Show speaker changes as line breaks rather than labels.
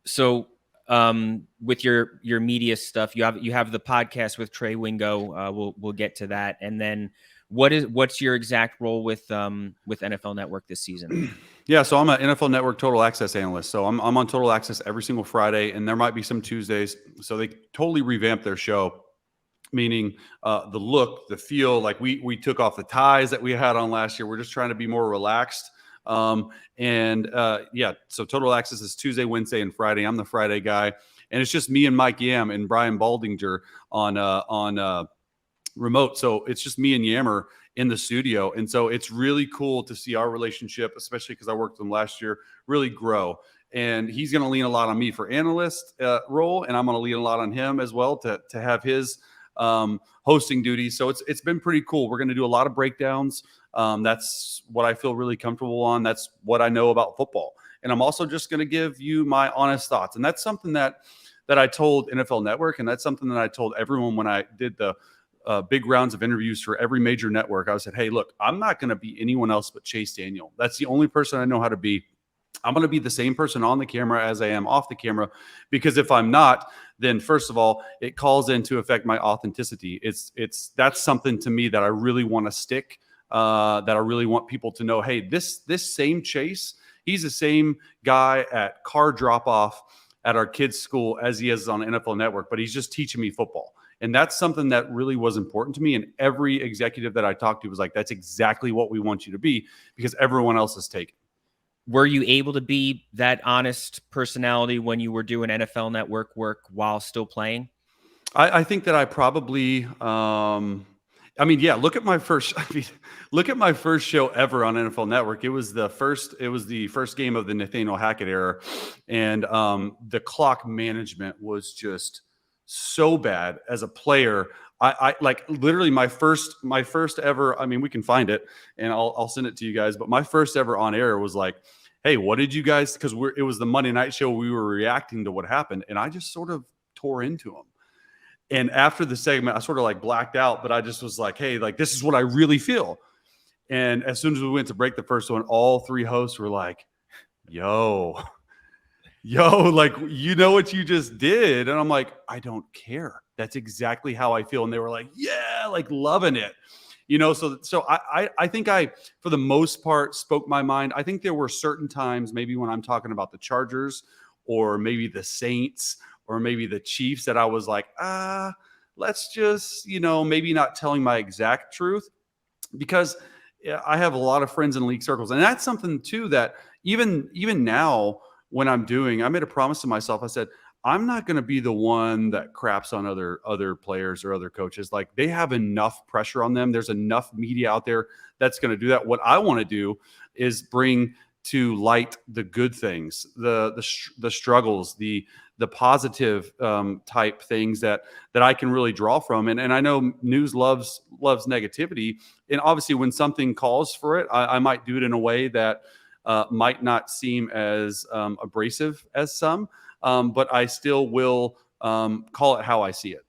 So with your media stuff, you have the podcast with Trey Wingo. We'll get to that. And then what's your exact role with NFL Network this season?
Yeah, so I'm an NFL Network Total Access analyst. So I'm on Total Access every single Friday, and there might be some Tuesdays. So they totally revamped their show, meaning the look, the feel. Like we took off the ties that we had on last year. We're just trying to be more relaxed. Yeah, so Total Access is Tuesday, Wednesday, and Friday. I'm the Friday guy, and it's just me and Mike Yam and Brian Baldinger on remote. So it's just me and Yammer in the studio. And so it's really cool to see our relationship, especially because I worked with him last year, really grow. And he's going to lean a lot on me for analyst role, and I'm going to lean a lot on him as well to have his hosting duties. So it's been pretty cool. We're going to do a lot of breakdowns. That's what I feel really comfortable on. That's what I know about football. And I'm also just going to give you my honest thoughts. And that's something that I told NFL Network, and that's something that I told everyone when I did the big rounds of interviews for every major network. I said, hey, look, I'm not going to be anyone else but Chase Daniel. That's the only person I know how to be. I'm going to be the same person on the camera as I am off the camera, because if I'm not, then first of all, it calls in to affect my authenticity. That's something to me that I really want to stick, that I really want people to know, hey, this same Chase, he's the same guy at car drop off at our kids' school as he is on NFL Network, but he's just teaching me football. And that's something that really was important to me. And every executive that I talked to was like, that's exactly what we want you to be, because everyone else is taken.
Were you able to be that honest personality when you were doing NFL Network work while still playing?
I think that I probably, yeah, look at my first show ever on NFL Network. It was the first game of the Nathaniel Hackett era. And the clock management was just so bad as a player. I like literally my first ever, I mean, we can find it and I'll send it to you guys, but my first ever on air was like, hey, what did you guys, because it was the Monday night show, we were reacting to what happened, and I just sort of tore into them. And after the segment, I sort of like blacked out, but I just was like, hey, like, this is what I really feel. And as soon as we went to break the first one, all three hosts were like, yo, like, you know what you just did? And I'm like, I don't care. That's exactly how I feel. And they were like, yeah, like loving it. So I think I, for the most part, spoke my mind. I think there were certain times, maybe when I'm talking about the Chargers or maybe the Saints or maybe the Chiefs, that I was like, let's just, maybe not telling my exact truth, because I have a lot of friends in league circles. And that's something too, that even now when I made a promise to myself. I said, I'm not going to be the one that craps on other players or other coaches. Like, they have enough pressure on them. There's enough media out there that's going to do that. What I want to do is bring to light the good things, the struggles, the positive type things that I can really draw from. And I know news loves negativity. And obviously when something calls for it, I might do it in a way that might not seem as abrasive as some, but I still will call it how I see it.